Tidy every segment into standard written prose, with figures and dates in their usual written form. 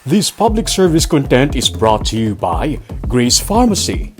This public service content is brought to you by Grace Pharmacy.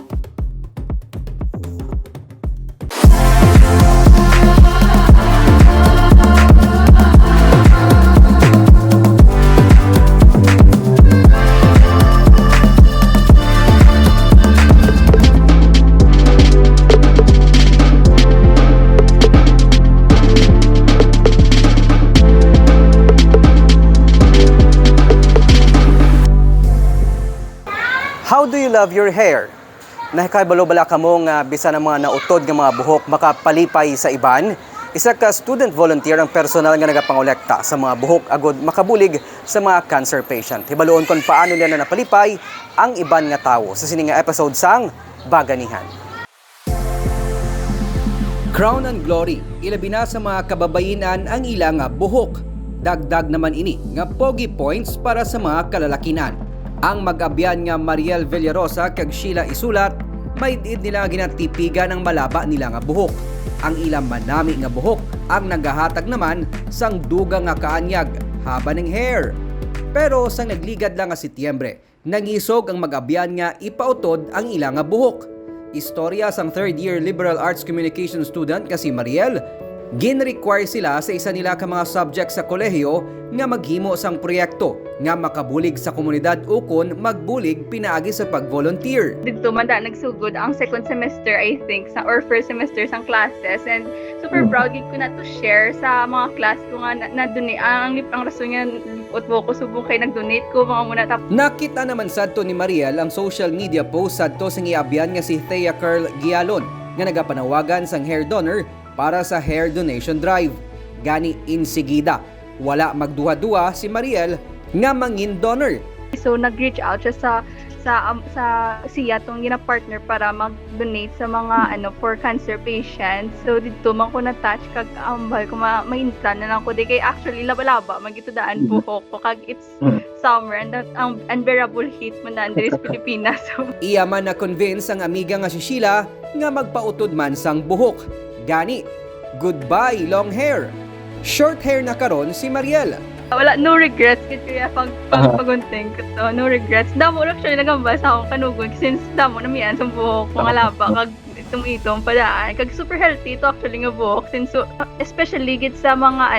How do you love your hair? Nahikabalo-bala ka mo nga bisa ng mga nautod nga mga buhok makapalipay sa iban? Isa ka student volunteer ang personal nga nagapangolekta sa mga buhok agod makabulig sa mga cancer patient. Hibaloon kon paano nila na napalipay ang iban nga tawo sa sining nga episode sang Baganihan. Crown and Glory, ilabi na sa mga kababayinan ang ilang nga buhok. Dagdag naman ini nga pogi points para sa mga kalalakinan. Ang mag-abyan nga Mariel Villarosa kag Sheila Isulat, may diid nila ginatipigan ang malaba nila nga buhok. Ang ilang manami nga buhok ang nagahatag naman sang dugang nga kaanyag haba ng hair. Pero sang nagligad lang nga Setyembre, nangisog ang mag-abyan nga ipautod ang ilang nga buhok. Istorya sang third year liberal arts communication student kasi Mariel, gin-require sila sa isa nila ka mga subject sa kolehiyo nga maghimo sang proyekto nga makabulig sa komunidad ukon magbulig pinaagi sa pag-volunteer. Dito man da nagsugod ang second semester I think or first semester sang classes, and super proud gid ko na to share sa mga class ko nga na-donate ang rason nga utbo ko subong kay nag-donate ko mga muna tap. Nakita naman sadto ni Mariel ang social media post sadto sang iabyan nga si Thea Curl Gialon nga nagapanawagan sang hair donor para sa hair donation drive. Gani insigida, wala magduha-duha si Mariel nga mangin donor. So nag-reach out siya sa siya tong gina-partner para mag-donate sa mga for cancer patients. So dito man ko na-touch kag ambal ko maintan na lang ko di kay actually laba-laba magitudaan buhok ko kag it's summer and ang unbearable heat man na sa Pilipinas. So Iya man na convince ang amiga nga si Sheila nga magpautod man sang buhok. Gani, goodbye long hair. Short hair na karon si Mariel. wala, no regrets kaya pagunting ko to, no regrets. Damo actually nagambal sa akong kanugon since damo na miyan sa buhok mga laba kag itong padaan kag super healthy to actually nga buhok since especially gid sa mga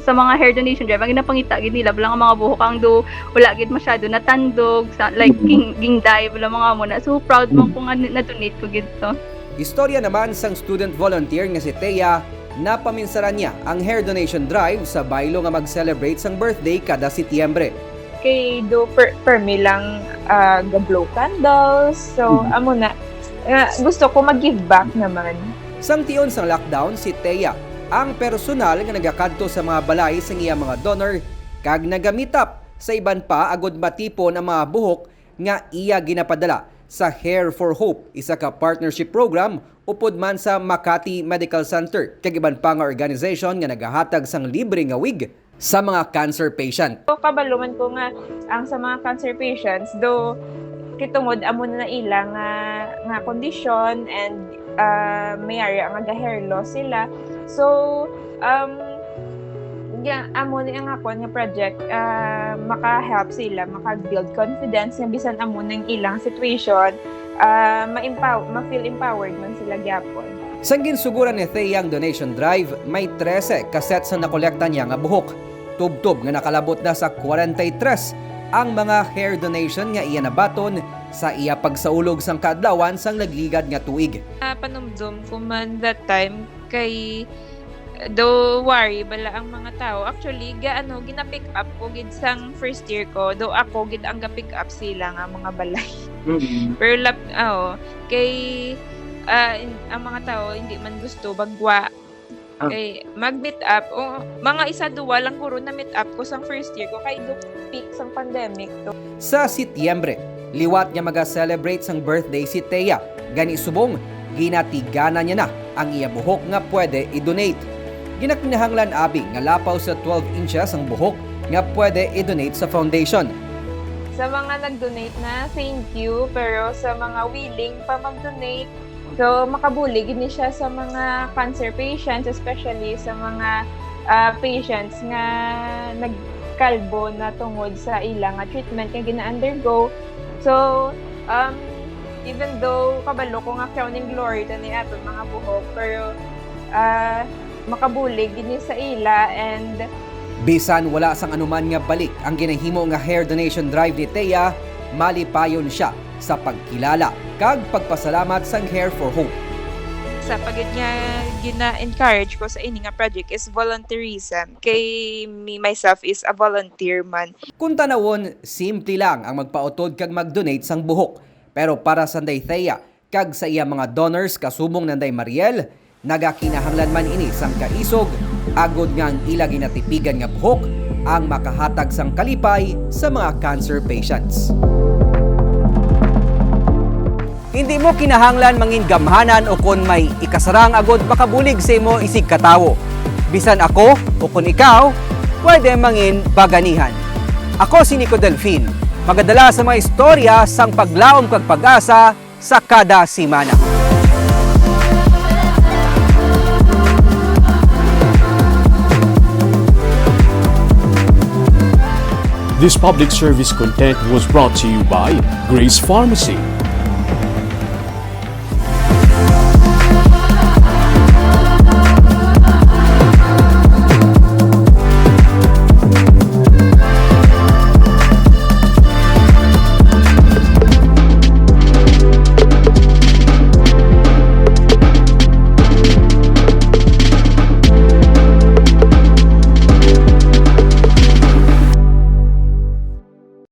sa mga hair donation drive ang ginapangita gid nila bilang ang mga buhok ang do wala gid masyado natandog sa like ging dye wala mga muna, so proud mo kung na-donate ko gid to. Istorya naman sang student volunteer nga si Thea, napaminsaran niya ang hair donation drive sa baylo nga mag-celebrate sang birthday kada Setyembre. Kay do per me lang ga-blow candles. So amo na gusto ko mag-give back naman. Sang tion sang lockdown si Thea ang personal nga nagakadto sa mga balay sang iya mga donor kag nagamit up sa iban pa agod matipon ang mga buhok nga iya ginapadala sa Hair for Hope, isa ka partnership program upod man sa Makati Medical Center kag iban pa nga organization nga nagahatag sang libre nga wig sa mga cancer patient. So kabaluman ko nga ang sa mga cancer patients do kitungod amo na ilang nga condition and may ang hair loss sila. So amo ni ang ako nga project maka-help sila maka-build confidence nga bisan amo ng ilang situation ma-feel empowered man sila gyapon. Sang ginsuguran ni Thea ang donation drive, may 13 kaset sa nakolekta niya nga buhok. Tubtob nga nakalabot na sa 43 ang mga hair donation nga iya nabaton sa iya pagsaulog sang kaadlawan sang nagligad nga tuig. Panumdum ko man that time kay do worry bala ang mga tao. Actually gina-pick up ko gid sang first year ko. Do ako gid ang ga-pick up sila nga mga balay. Pero kay ang mga tao hindi man gusto bagwa. Kay mag-meet up mga isa duwa lang guro na meet up ko sang first year ko kay do peak sang pandemic to. Sa Setyembre, liwat nga maga-celebrate sang birthday si Thea. Gani subong ginatigana niya na ang iya buhok nga pwede i-donate. Ginakinahanglan abi nga lapaw sa 12 inches ang buhok nga pwede i-donate sa foundation. Sa mga nag-donate na, thank you. Pero sa mga willing pa mag-donate, so makabulig ni siya sa mga cancer patients, especially sa mga patients nga kalbo na tungod sa ilang treatment nga gina-undergo. So, even though kabalo ko nga crowning glory ta ni aton mga buhok, pero makabulig gini sa ila, and Bisan wala sang anuman nga balik ang ginahimo nga hair donation drive ni Thea, malipayon siya sa pagkilala kag pagpasalamat sang Hair for Hope. sa pagid nga gina-encourage ko sa ini nga project is volunteerism. Kay me myself is a volunteer man. Kung tanawon, simple lang ang magpautod kag mag-donate sang buhok. Pero para sa Day Thea, kag sa iya mga donors kasubong nanday Mariel, nagakinahanglan man ini sang kaisog, agod nga ang ila ginatipigan nga buhok, ang makahatag sang kalipay sa mga cancer patients. Hindi mo kinahanglan mangin gamhanan o kon may ikasarang agod makabulig sa imo isig katawo. Bisan ako o kon ikaw, pwede mangin baganihan. Ako si Nico Delfin, magadala sa mga istorya sang paglaom kag pag-asa sa kada simana. This public service content was brought to you by Grace Pharmacy.